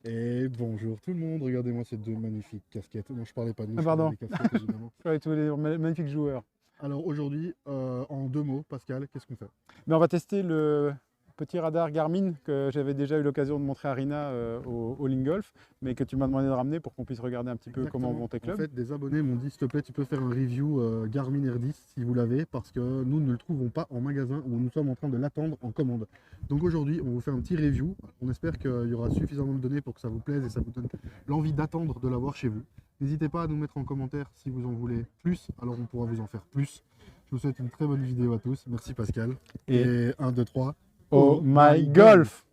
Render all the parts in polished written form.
Et bonjour tout le monde, regardez-moi ces deux magnifiques casquettes. Non, je parlais pas de nous, Ah je parlais pardon, des casquettes évidemment. avec tous les magnifiques joueurs. Alors aujourd'hui, en deux mots, Pascal, qu'est-ce qu'on fait? Mais on va tester le petit radar Garmin que j'avais déjà eu l'occasion de montrer à Rina au Lingolf, mais que tu m'as demandé de ramener pour qu'on puisse regarder un petit peu comment vont Exactement. tes En clubs. fait, des abonnés m'ont dit, s'il te plaît, tu peux faire un review Garmin R10 si vous l'avez, parce que nous ne le trouvons pas en magasin où nous sommes en train de l'attendre en commande. Donc aujourd'hui, on vous fait un petit review. On espère qu'il y aura suffisamment de données pour que ça vous plaise et ça vous donne l'envie d'attendre de l'avoir chez vous. N'hésitez pas à nous mettre en commentaire si vous en voulez plus, alors on pourra vous en faire plus. Je vous souhaite une très bonne vidéo à tous. Merci Pascal. Et Et 1, 2, 3. oh my golf!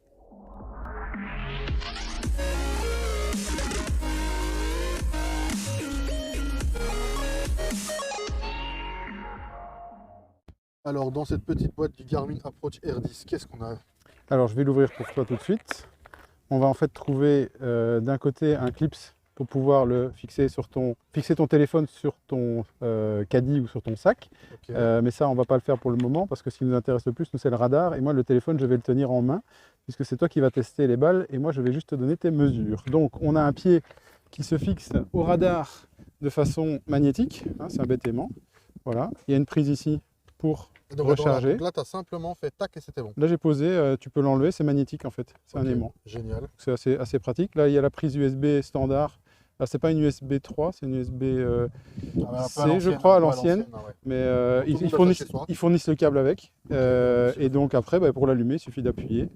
Alors dans cette petite boîte du Garmin Approach R10, qu'est-ce qu'on a? Alors je vais l'ouvrir pour toi tout de suite. On va en fait trouver d'un côté un clips pour pouvoir le fixer fixer ton téléphone sur ton caddie ou sur ton sac. Ok. Mais ça, on ne va pas le faire pour le moment parce que ce qui nous intéresse le plus, nous, c'est le radar. Et moi, le téléphone, je vais le tenir en main puisque c'est toi qui vas tester les balles et moi, je vais juste te donner tes mesures. Donc, on a un pied qui se fixe au radar de façon magnétique, hein, c'est un bête aimant. Voilà. Il y a une prise ici pour Donc, recharger. donc là, tu as simplement fait tac et c'était bon. Là, j'ai posé, tu peux l'enlever, c'est magnétique en fait, c'est un Ok, aimant. génial. C'est assez pratique. Là, il y a la prise USB standard. Là, c'est pas une USB 3, c'est une USB C, je crois, à l'ancienne. Ouais. Mais Donc, tout le monde a ça chez soi. ils fournissent le câble avec. Ok, Et donc après, bah, pour l'allumer, il suffit d'appuyer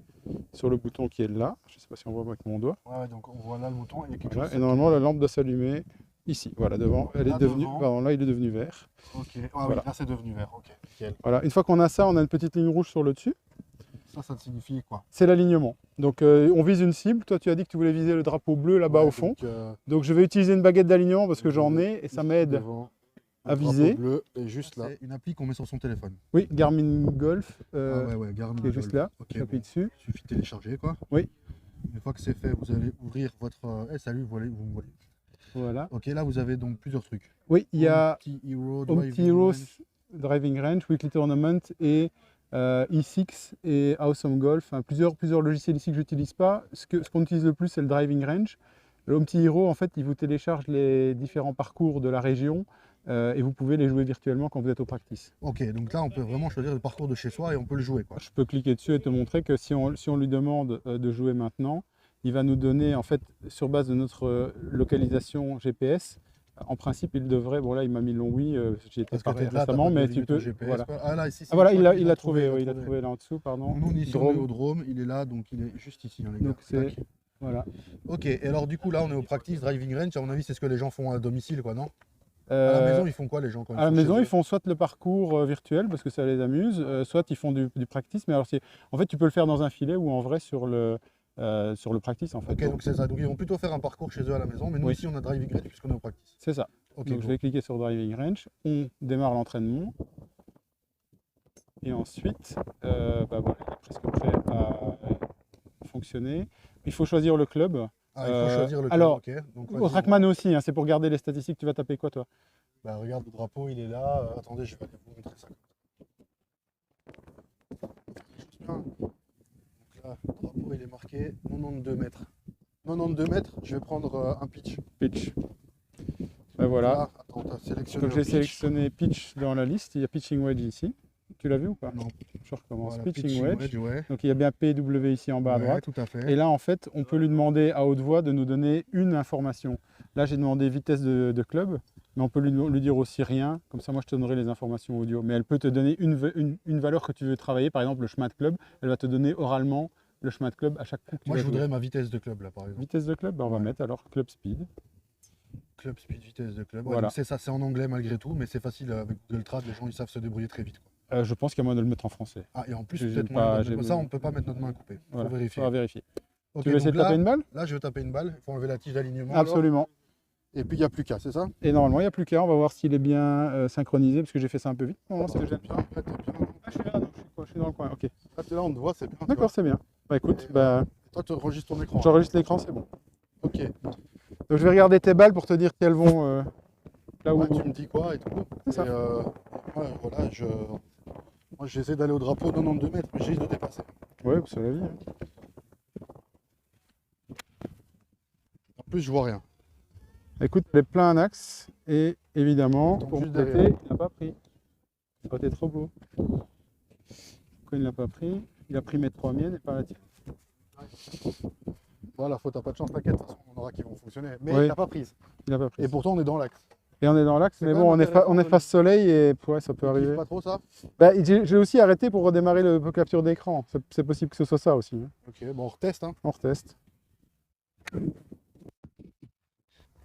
sur le bouton qui est là. Je ne sais pas si on voit avec mon doigt. ouais, donc on voit là le bouton, il y a quelque Voilà. chose. Et normalement, la lampe doit s'allumer ici. Voilà, devant. Elle Là, est devenue, devant. pardon, là, il est devenu vert. Ok, ah Voilà. oui, là c'est devenu vert, ok, nickel. Voilà. Une fois qu'on a ça, on a une petite ligne rouge sur le dessus. Ça signifie quoi? C'est l'alignement. Donc on vise une cible. Toi, tu as dit que tu voulais viser le drapeau bleu là-bas Ouais, au fond. donc, Donc je vais utiliser une baguette d'alignement parce que j'en ai et ça m'aide devant, à le drapeau viser. bleu est juste là. C'est une appli qu'on met sur son téléphone. Oui, Garmin Golf, Ah ouais, Garmin qui est juste Golf. là. Ok, J'appuie bon, dessus. il suffit de télécharger quoi. Oui. Une fois que c'est fait, vous allez ouvrir votre. Salut, vous me voyez. Voilà. Ok, là vous avez donc plusieurs trucs. Oui, il y a Home Hero Driving Range, Weekly Tournament et E6 et Awesome Golf. Enfin, plusieurs logiciels ici que je n'utilise pas. Ce qu'on utilise le plus, c'est le Driving Range. Le Home Hero, en fait, il vous télécharge les différents parcours de la région et vous pouvez les jouer virtuellement quand vous êtes au practice. Ok, donc là on peut vraiment choisir le parcours de chez soi et on peut le jouer quoi. Je peux cliquer dessus et te montrer que si on lui demande de jouer maintenant, il va nous donner, en fait, sur base de notre localisation GPS, en principe, il devrait, bon là il m'a mis le long oui, j'y étais pas récemment, mais tu peux, GPS, voilà. Ah là, ici, Ah voilà, je crois il qu'il l'a trouvé, oui, il l'a trouvé là en dessous, pardon. Nous, on est ici, on est Drôme. au Drôme, il est là, donc il est juste ici, hein, les gars. Donc c'est, Tac. voilà. Ok, et alors du coup là on est au practice driving range, à mon avis c'est ce que les gens font à domicile quoi, non? À la maison ils font quoi les gens quand ils À la sont maison, chez eux? ils font soit le parcours virtuel parce que ça les amuse, soit ils font du practice, mais alors en fait tu peux le faire dans un filet ou en vrai sur le practice en fait. Ok, donc c'est ça, donc ils vont plutôt faire un parcours chez eux à la maison, mais nous Oui. ici on a driving range puisqu'on est au practice. C'est ça. Ok, Donc go. je vais cliquer sur Driving Range, on démarre l'entraînement. Et ensuite, bah voilà, il est presque prêt à fonctionner. Il faut choisir le club. Ah, il faut choisir le club, alors, ok. Donc, au vas-y, Trackman aussi, hein, c'est pour garder les statistiques. Tu vas taper quoi toi? bah, regarde le drapeau, il est là. Attendez, je vais aller vous montrer ça. Bien. Donc là, le drapeau il est marqué 92 mètres. 92 mètres, je vais prendre un pitch. Pitch. Ben voilà. Là, attends, t'as sélectionné Donc j'ai un pitch. sélectionné pitch dans la liste. Il y a pitching wedge ici. Tu l'as vu ou pas? Non. Je recommence. Voilà, pitching wedge. ouais. Donc il y a bien PW ici en bas à Ouais, droite. tout à fait. Et là, en fait, on peut lui demander à haute voix de nous donner une information. Là, j'ai demandé vitesse de club, mais on peut lui dire aussi rien. Comme ça, moi, je te donnerai les informations audio. Mais elle peut te donner une valeur que tu veux travailler. Par exemple, le chemin de club. Elle va te donner oralement le chemin de club à chaque coup que tu Moi, vas je voudrais jouer. ma vitesse de club là, par exemple. Vitesse de club, ben, on va Ouais. mettre alors club speed. Club speed, vitesse de club. Ouais, Voilà. donc c'est ça, c'est en anglais malgré tout, mais c'est facile avec Google Trad, les gens ils savent se débrouiller très vite, quoi. Je pense qu'il y a moyen de le mettre en français. Ah, et en plus, J'ai peut-être pas- moyen de j'ai- mettre ça, on ne peut pas mettre notre main coupée. Il Voilà, faut vérifier. faudra vérifier. Ok, Tu veux essayer donc de taper une balle? là, je vais taper une balle. Il faut enlever la tige d'alignement. alors. Absolument. Et puis, il n'y a plus qu'à, c'est ça? Et normalement, il n'y a plus qu'à. On va voir s'il est bien synchronisé parce que j'ai fait ça un peu vite. Non, c'est Attends, déjà t'es bien, après, t'es bien. Ah, je suis là, donc je suis dans le coin. Ok. Là, t'es là, on te voit, c'est bien. tu D'accord, vois. c'est bien. Bah écoute, Et, bah, Toi, tu enregistres ton écran. j'enregistre l'écran, c'est bon. Ok. Donc je vais regarder tes balles pour te dire qu'elles vont là où. Ouais, tu me dis quoi et tout. C'est ça. Et, ouais, voilà, moi, j'essaie d'aller au drapeau 92 mètres, mais j'ai de dépasser. Ouais, c'est la vie. Hein. En plus, je vois rien. Écoute, il est plein un axe et évidemment, Donc, pour juste compléter, derrière. il n'a pas pris. Ça aurait été trop beau. Pourquoi il ne l'a pas pris? Il a pris mes 3 miennes et pas la tienne. Voilà, t'as pas de chance, t'inquiète, de toute façon, on aura qui vont fonctionner. Mais Oui. il n'a pas prise. Il n'a pas pris. Et pourtant, on est dans l'axe. Et on est dans l'axe, C'est mais quand bon, même intéressant, on est face soleil et ouais, ça peut Tu kiffes arriver. pas trop ça? Bah, j'ai aussi arrêté pour redémarrer le capture d'écran. C'est possible que ce soit ça aussi, hein. Ok, bon, on reteste. Hein. On reteste.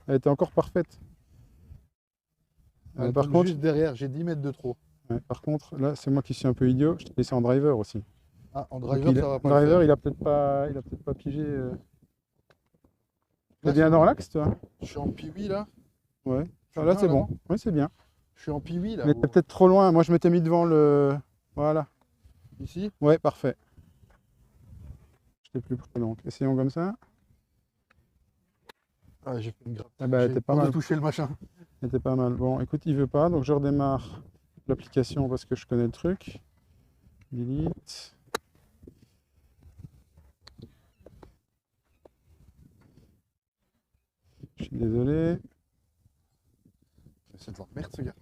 Elle était encore parfaite. Elle Par tombe contre, juste derrière, j'ai 10 mètres de trop. ouais, par contre, là, c'est moi qui suis un peu idiot. Je t'ai laissé en driver aussi. Ah, en Donc, driver, ça va pas le driver, faire. il a peut-être pas pigé. T'es Là, bien c'est dans bon. l'axe, toi? Je suis en piwi là. Ouais. Je suis Là, bien, c'est là, bon. non Oui, c'est bien. Je suis en piwi là. Mais t'es peut-être trop loin. Moi, je m'étais mis devant le. Voilà. Ici. Ouais, parfait. J'étais plus près donc. Essayons comme ça. Ah, j'ai fait une grappe. Ah bah, elle J'ai était pas peur de mal. toucher le machin. Elle était pas mal. Bon, écoute, il veut pas, donc je redémarre l'application parce que je connais le truc. Delete. Je suis désolé. C'est de la merde ce gars.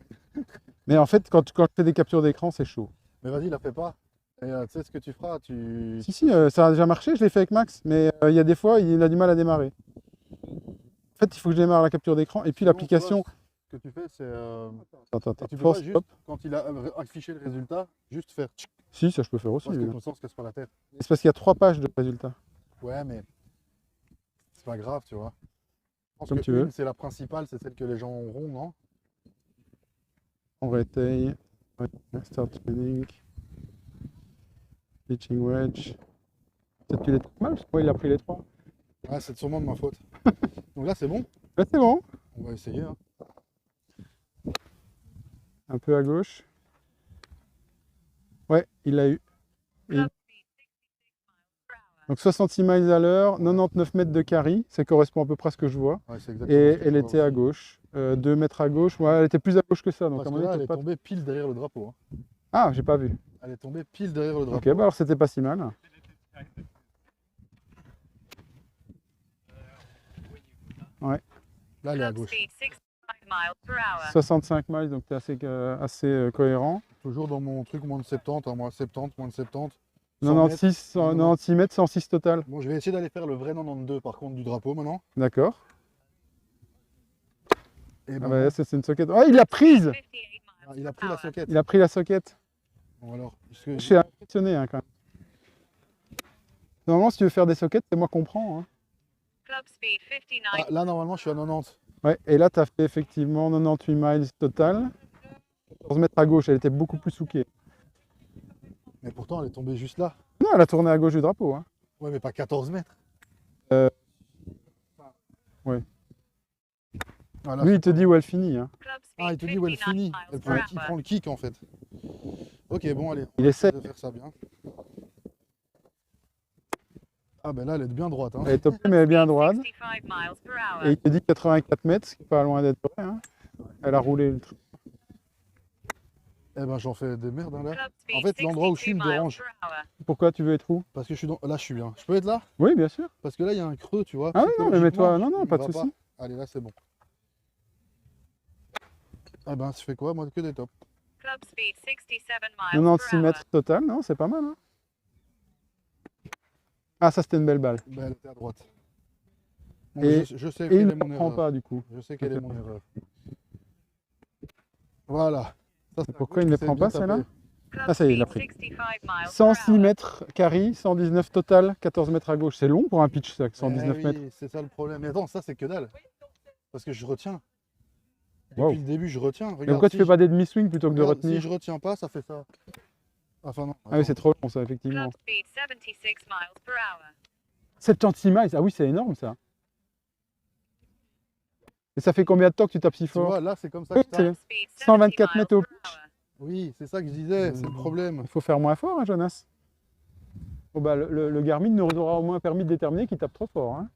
Mais en fait, quand je fais des captures d'écran, c'est chaud. Mais vas-y, la fais pas. Et tu sais ce que tu feras, tu. Si, ça a déjà marché, je l'ai fait avec Max, mais il y a des fois, il a du mal à démarrer. En fait, il faut que je démarre la capture d'écran et puis Sinon, l'application. Ce que tu fais, c'est. Attends, Tu peux pas force, juste, stop. quand il a affiché le résultat, juste faire tchic, Si, ça je peux faire aussi. parce que Oui. comme ça on se casse pas la tête. C'est parce qu'il y a 3 pages de résultats. Ouais, mais c'est pas grave, tu vois. Je pense Comme que tu veux. une, c'est la principale, c'est celle que les gens auront, non? On retail. Ouais, start training. Pitching wedge. Peut-être qu'il est trop mal, parce que moi, il a pris les 3. Ouais, c'est sûrement de ma faute. Donc là, c'est bon. Là, c'est bon. On va essayer. Hein. Un peu à gauche. Ouais, il l'a eu. Et- Donc 66 miles à l'heure, 99 mètres de carry, ça correspond à peu près à ce que je vois. Ouais, c'est Et exactement ce que elle je était vois à aussi. gauche, 2 mètres à gauche. Ouais, elle était plus à gauche que ça. Donc Parce à que mon avis, là, elle peut-être est pas. tombée pile derrière le drapeau. Hein. Ah, j'ai pas vu. Elle est tombée pile derrière le drapeau. Ok, bah alors c'était pas si mal. Là, elle est à gauche. 65 miles, donc t'es assez cohérent. Toujours dans mon truc moins de 70, hein, moi 70, moins de 70. 100 mètres. 96 mètres, 106 total. Bon, je vais essayer d'aller faire le vrai 92 par contre du drapeau maintenant. D'accord. Et Ah ben, bah, c'est une socket. Oh, il l'a prise! il a pris la socket. Il a pris la socket. Bon, alors, parce que Je suis impressionné hein, quand même. Normalement, si tu veux faire des sockets, c'est moi qu'on prend. Hein. là, normalement, je suis à 90. Ouais, et là, tu as fait effectivement 98 miles total. 14 mètres à gauche, elle était beaucoup plus soukée. Mais pourtant, elle est tombée juste là. Non, elle a tourné à gauche du drapeau. Hein. Ouais, mais pas 14 mètres. Ouais. Ah, là, Lui, c'est il te pas- dit où elle finit. Hein. Ah, il te dit où elle finit. Il prend le kick en fait. Ok, bon, allez. Il essaie. De faire ça bien. Ah, ben là, elle est bien droite. Hein. Elle est topée, mais elle est bien droite. Et il te dit 84 mètres, ce qui n'est pas loin d'être vrai. Hein. Elle a roulé le truc. Eh ben, j'en fais des merdes hein, là. En fait, l'endroit où je suis me dérange. Pourquoi tu veux être où? Parce que je suis dans. Là, je suis bien. Je peux être là? Oui, bien sûr. Parce que là, il y a un creux, tu vois. Ah oui, non, mais mets-toi. Psychologiquement, Non, il pas de va souci. Allez, là, c'est bon. Ah ben, ça fait quoi? Moi, que des tops. 96 mètres total, non, c'est pas mal. Hein. Ah, ça, c'était une belle balle. Ben, elle était à droite. Bon, Et- je sais Et quelle il est ne mon prend erreur. pas, du coup. Je sais quelle est Ok. mon erreur. Voilà. Ça, c'est à Pourquoi gauche, il ne c'est prend bien pas, celle-là? tapé. Ah, ça y est, il l'a pris. 106 mètres carry, 119 total, 14 mètres à gauche. C'est long pour un pitch, ça, 119 Eh mètres. oui, c'est ça le problème. Mais attends, ça, c'est que dalle. Parce que je retiens. Depuis Wow. le début, je retiens. Mais Regarde, pourquoi tu si fais je- pas des demi-swings plutôt que de regarde, retenir? Si je retiens pas, ça fait ça. Enfin, non. Ah oui, attends. c'est trop long, ça, effectivement. 76 miles, ah oui, c'est énorme, ça. Et ça fait combien de temps que tu tapes si Tu fort? vois, là, c'est comme ça Oui, que ça. c'est 124 mètres au pitch. Oui, c'est ça que je disais, c'est le problème. Il faut faire moins fort, hein, Jonas. Bon, bah, le Garmin nous aura au moins permis de déterminer qu'il tape trop fort. Hein.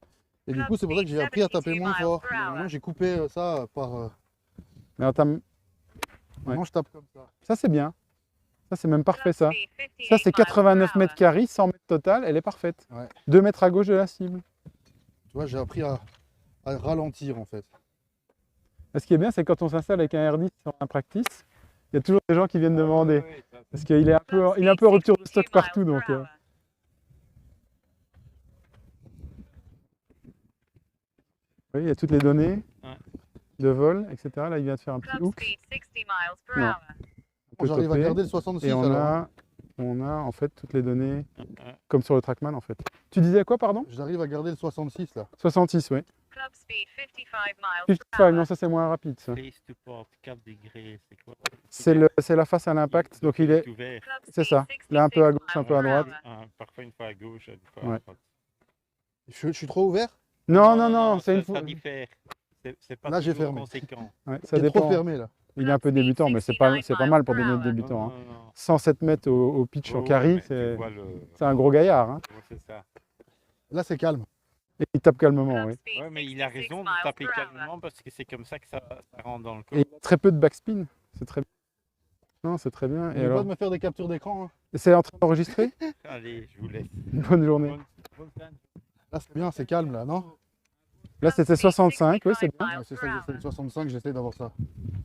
Et du coup, c'est pour ça que j'ai appris à taper moins fort. Mais maintenant, j'ai coupé ça par. Mais attends, Maintenant, je tape comme ça. ça, c'est bien. Ça, c'est même parfait, ça. Ça, c'est 89 mètres carrés, 100 mètres total, elle est parfaite. Ouais. 2 mètres à gauche de la cible. Tu vois, j'ai appris à à ralentir en fait. Ce qui est bien, c'est quand on s'installe avec un R10 sur un practice, il y a toujours des gens qui viennent demander. Parce qu'il est il est un peu en rupture de stock partout. Donc, oui, il y a toutes les données de vol, etc. Là, il vient de faire un petit hook. Non. J'arrive à garder le 66 et on alors. on a en fait toutes les données, comme sur le Trackman en fait. Tu disais quoi, pardon? J'arrive à garder le 66 là. 66, oui. 55, non, ça c'est moins rapide. Ça. Face to port, 4 degrés, c'est quoi? C'est la face à l'impact, donc il est. Ouvert. C'est ça. Là, un peu à gauche, un peu à droite. Parfois une fois à gauche, une fois à droite. Je suis trop ouvert? Non, c'est une fois. Ça diffère. C'est pas là, j'ai fermé. conséquent. Ouais, ça dépend. dépend. Trop fermé là. Il est un peu débutant, mais c'est pas mal pour des débutants. Hein. 107 mètres au pitch en carry, c'est un gros gaillard. Hein. C'est ça. Là, c'est calme. Et il tape calmement, oui. Ouais, mais il a raison de taper calmement parce que c'est comme ça que ça rentre dans le corps. Et il y a très peu de backspin, c'est très bien. Non, c'est très bien. Et alors... pas de me faire des captures d'écran. Hein. C'est en train d'enregistrer? Allez, je vous laisse. Bonne journée. Là, c'est bien, c'est calme là, non? Là, c'était 65, oui, c'est bien. Ouais, c'est ça que j'essaie, 65, j'essaie d'avoir ça.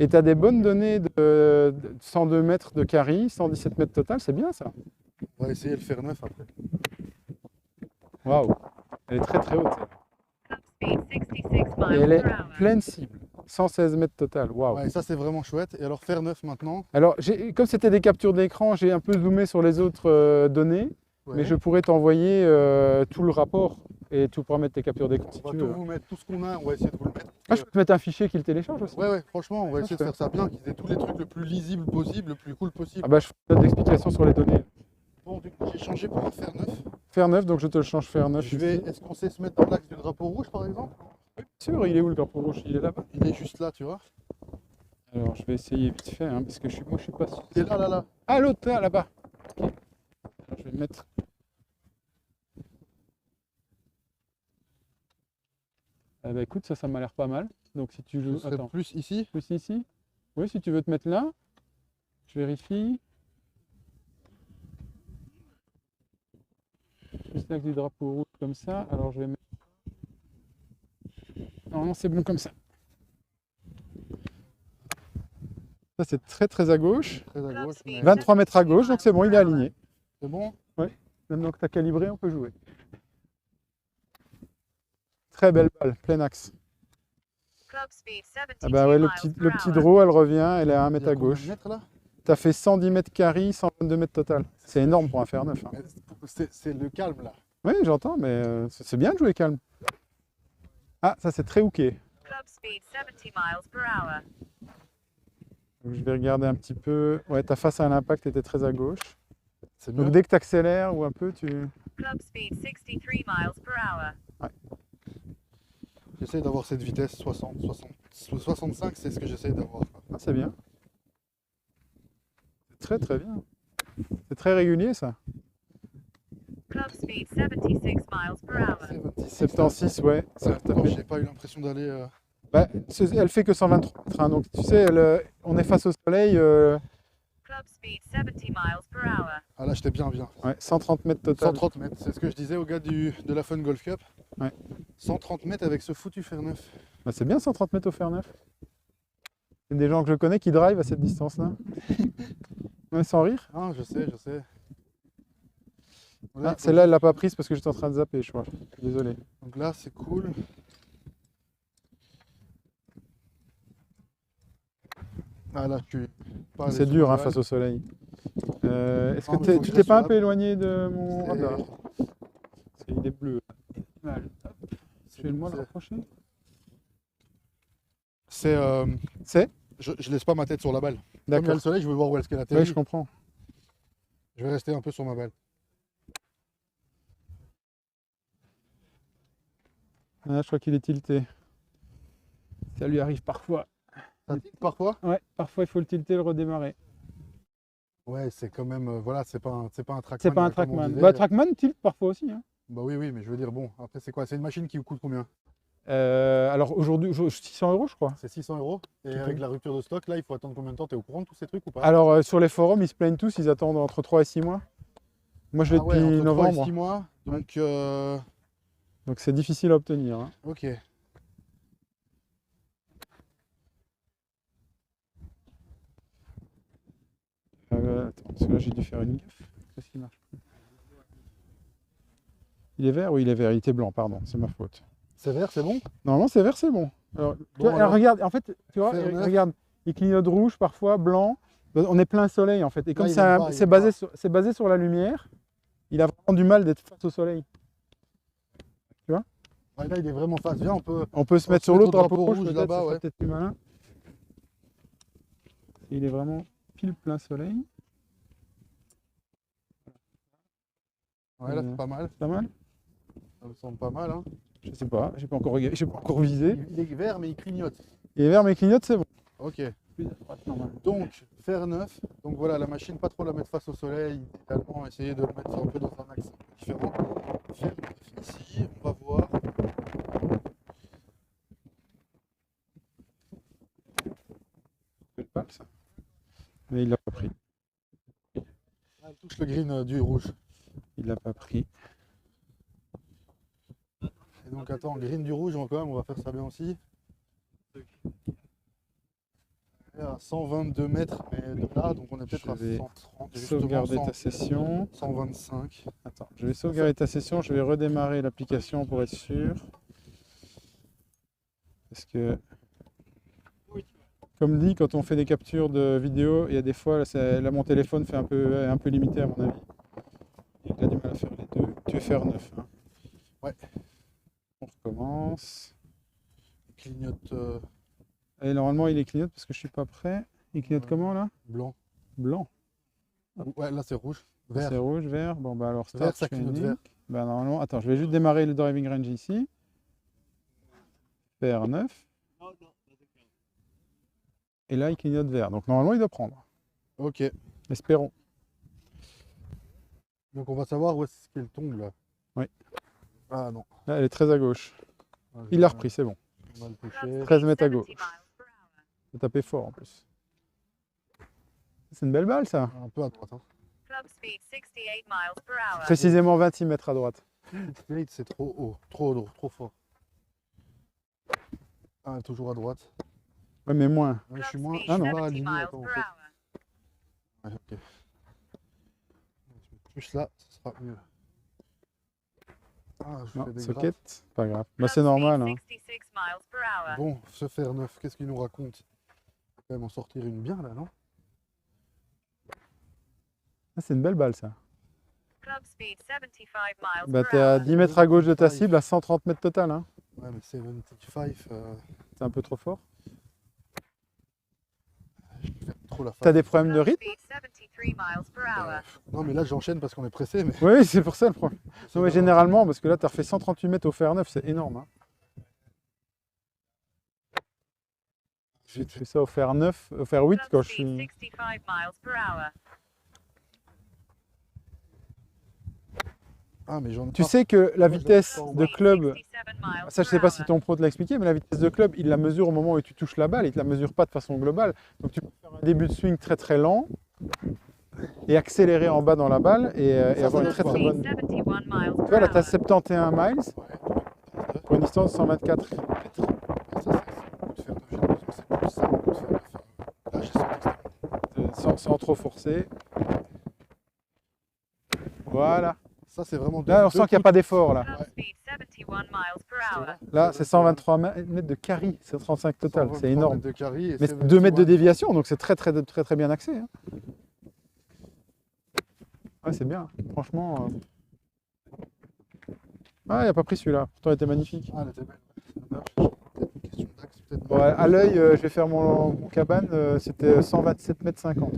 Et tu as des bonnes données de 102 mètres de carry, 117 mètres total, c'est bien ça. On va essayer de le faire neuf après. Waouh, elle est très très haute. Et elle est pleine cible, 116 mètres total, waouh. Ouais, ça c'est vraiment chouette. Et alors faire neuf maintenant? Alors, comme c'était des captures d'écran, j'ai un peu zoomé sur les autres données, mais je pourrais t'envoyer tout le rapport. Et tu pourras mettre tes captures d'écran si tu veux. On va tout vous mettre, tout ce qu'on a, on va essayer de vous le mettre. Ah, je peux te mettre un fichier qui le télécharge aussi. Ouais, franchement, on va essayer de faire ça bien, qu'ils aient tous les trucs le plus lisible possible, le plus cool possible. Ah bah, je fais des explications sur les données. Bon, du coup, j'ai changé pour un fer neuf. Fer neuf, donc je te le change fer neuf. Est-ce qu'on sait se mettre dans l'axe du drapeau rouge, par exemple? Oui, bien sûr, il est où le drapeau rouge? Il est là-bas? Il est juste là, tu vois. Alors, je vais essayer vite fait, hein, parce que moi, je suis pas sûr. C'est là. Ah, l'autre, là-bas. Okay. Je vais mettre... Eh ben, écoute, ça m'a l'air pas mal. Donc si tu veux... Attends. Plus ici? Plus ici? Oui, si tu veux te mettre là. Je vérifie. Juste l'axe du drapeau rouge comme ça. Alors je vais mettre... Non, c'est bon comme ça. Ça c'est très très à gauche. Très à gauche. 23 mètres à gauche, donc c'est bon, il est aligné. C'est bon? Oui. Maintenant que tu as calibré, on peut jouer. Très belle balle, plein axe. Ah bah ouais, le petit draw, elle revient, elle est à 1 mètre à gauche. Tu as fait 110 mètres carry, 122 mètres total. C'est énorme pour un fer neuf. Hein. C'est le calme là. Oui, j'entends, mais c'est bien de jouer calme. Ah, ça c'est très hooké. Donc, je vais regarder un petit peu. Ouais, ta face à l'impact était très à gauche. Donc dès que tu accélères ou un peu, tu... Ouais. J'essaie d'avoir cette vitesse 65, c'est ce que j'essaie d'avoir. Ah, c'est bien. C'est très très bien. C'est très régulier ça. 76, ouais. J'ai pas eu l'impression d'aller... Bah, elle fait que 123 mètres, hein, donc tu sais, on est face au soleil. Ah là, j'étais bien. Ouais, 130 mètres total. 130 mètres, c'est ce que je disais au gars de la Fun Golf Cup. Ouais. 130 mètres avec ce foutu fer neuf. Bah, c'est bien 130 mètres au fer neuf. Il y a des gens que je connais qui drive à cette distance-là. Ouais, sans rire. Ah, je sais. Ah, celle-là, elle l'a pas prise parce que j'étais en train de zapper, je crois. Désolé. Donc là, c'est cool. Ah là, c'est dur hein, face au soleil. Est-ce que tu t'es pas un peu éloigné de mon radar? Parce qu'il est bleu. Tu veux moi le rapprocher? Je laisse pas ma tête sur la balle. Comme il y a le soleil, je veux voir où est-ce qu'elle atterrit. Oui, je comprends. Je vais rester un peu sur ma balle. Ah, je crois qu'il est tilté. Ça lui arrive parfois. Ça tilte parfois? Ouais, parfois il faut le tilter et le redémarrer. Ouais, c'est quand même, voilà, c'est pas un trackman. C'est pas un trackman. Bah, trackman tilt parfois aussi. Hein. Bah oui, mais je veux dire, bon, après c'est quoi? C'est une machine qui coûte combien? Alors aujourd'hui, 600 €, je crois. C'est 600 €. Et avec la rupture de stock, là, il faut attendre combien de temps? T'es au courant de tous ces trucs ou pas? Alors sur les forums, ils se plaignent tous, ils attendent entre 3 et 6 mois. Moi, je l'ai depuis novembre. 3 et 6 mois, donc... Donc c'est difficile à obtenir. Hein. Ok. Attends, parce que là j'ai dû faire une gaffe. Qu'est-ce qui marche plus? Il est vert? Oui, il est vert. Il était blanc, pardon. C'est ma faute. C'est vert, c'est bon? Normalement, c'est vert, c'est bon. Alors, tu vois, alors, regarde, en fait, tu vois, faire neuf. regarde, il clignote rouge, parfois blanc. On est plein soleil en fait. Et comme il est bas, il est c'est basé sur la lumière, il a vraiment du mal d'être face au soleil. Ouais, là, il est vraiment face. Viens, On peut se On mettre se sur met au l'autre drapeau drapeau rouge, rouge peut-être, là-bas, ça serait ouais. peut-être plus malin. Il est vraiment pile plein soleil. Ouais, là, c'est pas mal. Pas mal? Ça me semble pas mal. Hein. Je sais pas, j'ai pas encore regardé, j'ai pas encore visé. Il est vert, mais il clignote. Il est vert mais il clignote, c'est bon. Ok. Donc, fer neuf. Donc voilà, la machine, pas trop la mettre face au soleil. Idéalement, essayer de le mettre un peu dans un axe différent. Fer neuf ici, on va voir. C'est pas ça. Mais il l'a pas pris. Elle touche le green du rouge. Il l'a pas pris. Et donc attends, green du rouge, quand même, on va faire ça bien aussi. On est à 122 mètres mais de là, donc on est peut-être Je à vais 130. sauvegarder ta session. 125. Attends, je vais sauvegarder ta session, je vais redémarrer l'application pour être sûr. Parce que, comme dit, quand on fait des captures de vidéo, il y a des fois, là mon téléphone fait un peu limité à mon avis. Il a du mal à faire les deux. Tu veux faire 9. Hein. Ouais. On recommence. Il clignote Et normalement il est clignote parce que je suis pas prêt. Il clignote comment là? blanc. Blanc. Ouais, là c'est rouge. C'est Vert. rouge, vert. Bon bah alors Vert, start, ça je fais clignote unique. vert. Bah normalement, attends, je vais juste démarrer le driving range ici. Faire 9. Et là il clignote vert. Donc normalement il doit prendre. Ok. Espérons. Donc on va savoir où est-ce qu'elle tombe là. Oui. Ah non. Là elle est très à gauche. Ah, Il l'a repris, c'est bon. On va le toucher. 13 mètres à gauche. Il a tapé fort en plus. C'est une belle balle ça. Un peu à droite. Hein. Précisément 26 mètres à droite. Blade, c'est trop haut, trop fort. Ah, toujours à droite. Ouais mais moins. Ouais, je suis moins. Ah non. Pas aligné, attends, en fait. Ouais, ok. Plus là, ce sera mieux. Ah, je Non, fais des socket, grappes. pas grave. Bah c'est normal. Hein. Bon, ce fer neuf, qu'est-ce qu'il nous raconte? Il va quand même en sortir une bien là, non? Ah, c'est une belle balle ça. Bah Bah t'es à 10 mètres à gauche de ta cible à 130 mètres total. Hein. Ouais, mais 75, C'est un peu trop fort. je fais trop la face. T'as des problèmes de rythme? Non, mais là j'enchaîne parce qu'on est pressé. Mais... Oui, c'est pour ça le problème. Non, mais généralement, parce que là, tu as refait 138 mètres au fer neuf, c'est énorme. Hein. Je fais ça au fer 9, au fer 8 quand je suis. Ah, mais j'en ai Tu pas. sais que la Moi, je vitesse l'ai pas en de bas. club, ça je sais pas si ton pro te l'a expliqué, mais la vitesse de club, il la mesure au moment où tu touches la balle, il ne te la mesure pas de façon globale. Donc tu peux faire un début de swing très très lent et accélérer en bas dans la balle et avoir une très très bonne. Tu vois là, tu as 71 miles Ouais. pour une distance de 124 mètres. Ça, c'est beaucoup de fer neuf. J'ai l'impression que c'est plus ça, beaucoup de fer neuf. Là, j'ai senti que Sans trop forcer. Voilà. ça, c'est vraiment. Là, on sent qu'il n'y a pas d'effort là. Là, c'est 123 mètres de carry, c'est 35 total, c'est énorme. De carry et Mais 71. 2 mètres de déviation, donc c'est très bien axé. Hein. Ouais, c'est bien, franchement. Ah, il n'a pas pris celui-là, pourtant il était magnifique. Ah, elle était belle. Peut-être une question d'axe, peut-être. Bon, à l'œil, je vais faire mon cabane, c'était 127 mètres 50.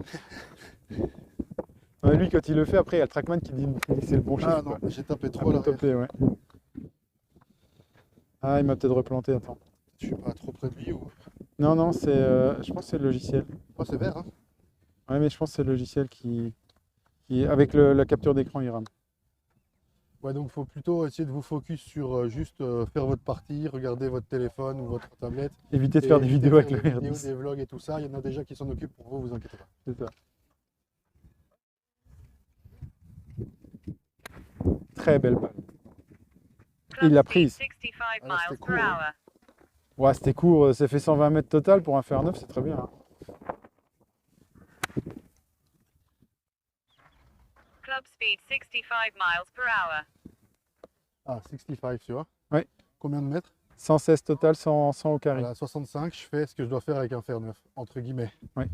Ouais, lui, quand il le fait, après, il y a le trackman qui dit que c'est le bon chiffre. Ah non, quoi. j'ai tapé Un trop peu là. topé, ouais. Ah, il m'a peut-être replanté, attends. Je suis pas trop près de lui ou. Non, c'est, je pense que c'est le logiciel. Oh, c'est vert, hein. Ouais, mais je pense que c'est le logiciel qui avec la capture d'écran, il rame. Ouais, donc il faut plutôt essayer de vous focus sur juste faire votre partie, regarder votre téléphone ou votre tablette. Évitez de faire des vidéos avec le des vidéos, R10. des vlogs et tout ça. Il y en a déjà qui s'en occupent pour vous inquiétez pas. C'est ça. Très belle balle. Il l'a prise. Ah, c'était court, hein. Ouais, c'était court, ça fait 120 mètres total pour un fer neuf, c'est très bien. Hein. Club speed 65 miles per hour. Ah, 65, tu vois. Ouais. Combien de mètres? 116 total, 100 au carré. Voilà, 65, je fais ce que je dois faire avec un fer neuf, entre guillemets. Ouais.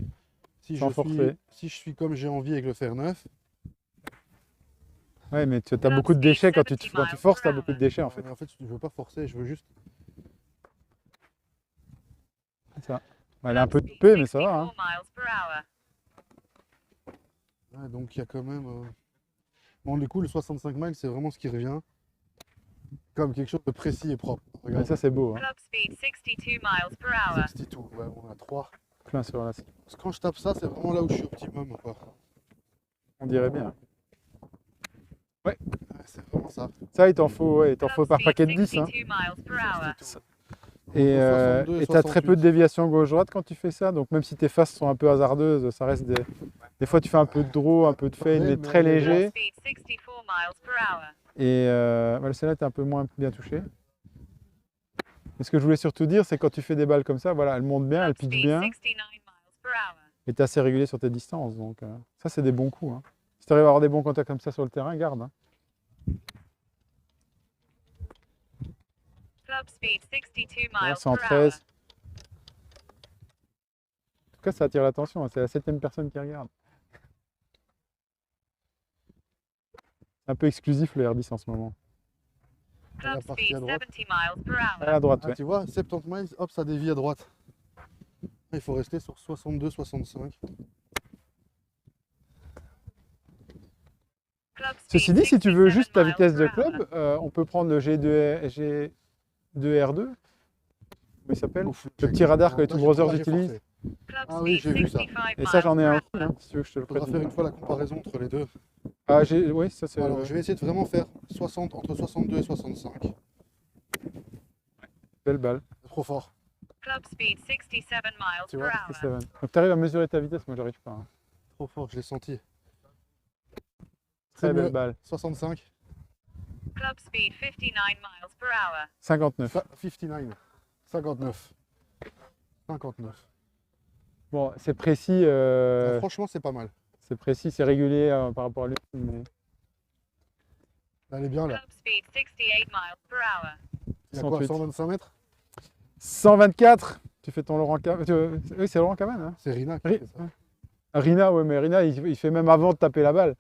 Si Sans forcer. si je suis comme j'ai envie avec le fer neuf, Ouais, mais tu as beaucoup de déchets quand tu forces, tu as beaucoup de déchets en fait. en fait, je veux pas forcer, je veux juste. C'est ça. Elle est un peu topée, mais ça va. Hein. 64 miles per hour. Ouais, donc il y a quand même. Bon, du coup, le 65 miles, c'est vraiment ce qui revient comme quelque chose de précis et propre. Mais Regarde, ça, c'est beau. Hein. Club speed 62 miles per hour. 62, ouais, on a 3. Plein sur la. Parce que quand je tape ça, c'est vraiment là où je suis optimum. Quoi. On dirait bien. Ouais, c'est vraiment ça. Ça, il t'en faut, ouais, Club par speed paquet de 10. Hein. 62 miles per hour. 62. Et tu as très peu de 68. déviation gauche-droite quand tu fais ça. Donc même si tes faces sont un peu hasardeuses, ça reste des. Des fois, tu fais un peu de draw, un peu de fade, mais très léger. Speed 64 miles per hour. Et voilà, celle-là, tu es un peu moins bien touché. Mais ce que je voulais surtout dire, c'est quand tu fais des balles comme ça, voilà, elles montent bien, elles Club pitchent speed bien. 69 miles per hour. Et tu es assez régulier sur tes distances. Donc ça, c'est des bons coups. Hein. Si tu arrives à avoir des bons contacts comme ça sur le terrain, garde. Hein. Club speed 62 Voilà, miles per hour. 113. En tout cas, ça attire l'attention. Hein. C'est la 7e personne qui regarde. C'est un peu exclusif le R10 en ce moment. Club La partie speed à droite. 70 miles per hour. À droite, Ah, ouais. tu vois, 70 miles, hop, ça dévie à droite. Il faut rester sur 62-65. Club Ceci speed dit, si tu veux 67 juste ta miles vitesse de per hour. club, on peut prendre le G2R2. Comment il s'appelle? Ouf, Le petit radar que là, les Two j'ai- Brothers là, j'ai utilisent. forcé. Club Ah oui, speed j'ai vu ça. 65 Et ça, j'en ai miles un per aussi, hour. hein, si tu veux que je te le Il faudra prête. faire une fois la comparaison entre les deux. Ah, oui, ça c'est. Alors, je vais essayer de vraiment faire 60, entre 62 et 65. Belle balle. C'est trop fort. Club speed 67 miles Tu per vois, hour. 7. Donc tu arrives à mesurer ta vitesse, moi j'arrive pas. Hein. Trop fort, je l'ai senti. Très C'est belle mieux. balle. 65. Club speed 59 miles per hour. 59. 59. 59. 59. Bon, c'est précis, Franchement, c'est pas mal. c'est régulier par rapport à lui. Mais... Elle est bien là. Club speed 68 miles per hour. Il y a quoi, 108. 125 mètres? 124. Tu fais ton Laurent Caman. Oui, c'est Laurent Caman. Hein. C'est Rina qui Ri- fait ça. Rina, ouais, mais Rina, il fait même avant de taper la balle.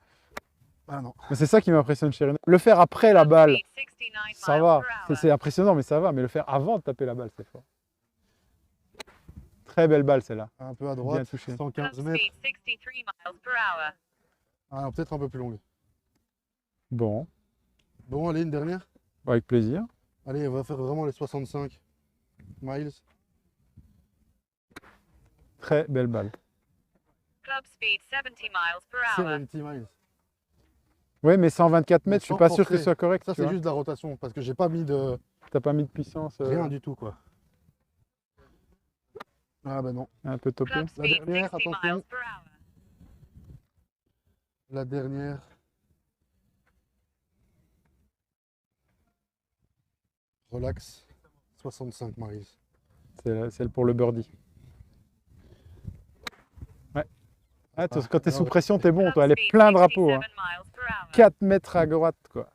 Ah non. Mais c'est ça qui m'impressionne chez Rina. Le faire après la balle, Speed 69 ça miles va. per hour. C'est impressionnant, mais ça va. Mais le faire avant de taper la balle, c'est fort. Très belle balle, celle-là. Un peu à Bien droite. touché. 115 Club mètres. speed 63 miles per hour. Ah non, peut-être un peu plus longue. Bon, Bon, allez, une dernière. avec plaisir. Allez, on va faire vraiment les 65 miles. Très belle balle. Club speed 70 miles per hour. 70 miles. Oui, mais 124 mètres, je suis sans pas sûr que forcer. ce soit correct. Ça, tu c'est vois. juste de la rotation parce que j'ai pas mis de T'as pas mis de puissance rien du tout, quoi. Ah bah non. un peu topé. Club speed dernière, 60 attention. miles per hour. La dernière. Relax. 65 miles. C'est celle pour le birdie. Ouais. Ah, Ah, quand t'es ah sous ouais. pression, t'es bon, Club toi. Elle est speed plein drapeau. 67 Hein. miles per hour. 4 mètres à droite, quoi.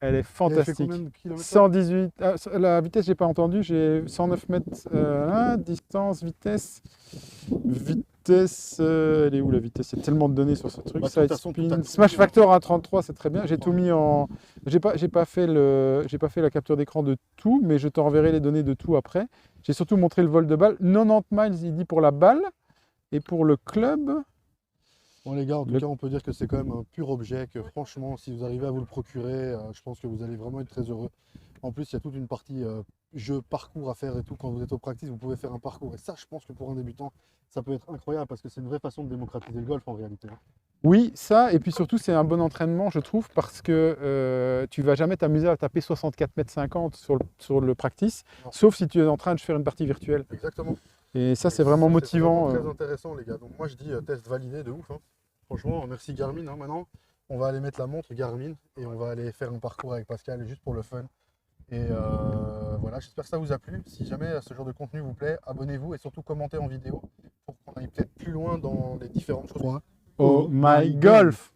Elle est Et elle fait fantastique. combien de kilomètres? 118. Ah, la vitesse, j'ai pas entendu. J'ai 109 mètres. Distance, vitesse. Vitesse. Elle est où la vitesse? Il y a tellement de données sur ce truc. Bah, de toute Side façon, tout spin. a tout Smash mis, factor à 33, c'est très bien. J'ai tout mis en. J'ai pas fait la capture d'écran de tout, mais je t'enverrai les données de tout après. J'ai surtout montré le vol de balle. 90 miles, il dit pour la balle. Et pour le club. Bon les gars, en tout Le- cas, on peut dire que c'est quand même un pur objet, que franchement, si vous arrivez à vous le procurer, je pense que vous allez vraiment être très heureux. En plus, il y a toute une partie jeu, parcours à faire et tout. Quand vous êtes au practice, vous pouvez faire un parcours. Et ça, je pense que pour un débutant, ça peut être incroyable parce que c'est une vraie façon de démocratiser le golf en réalité. Hein. Oui, ça, et puis surtout, c'est un bon entraînement, je trouve, parce que tu vas jamais t'amuser à taper 64 mètres 50 sur le practice, Non. sauf si tu es en train de faire une partie virtuelle. Exactement. Et ça, c'est vraiment motivant. C'est vraiment très intéressant, les gars. Donc moi, je dis test validé de ouf. Hein. Franchement, merci Garmin. Hein. Maintenant, on va aller mettre la montre Garmin et on va aller faire un parcours avec Pascal juste pour le fun. Et voilà, j'espère que ça vous a plu. Si jamais ce genre de contenu vous plaît, abonnez-vous et surtout commentez en vidéo pour qu'on aille peut-être plus loin dans les différentes choses. Oh my golf!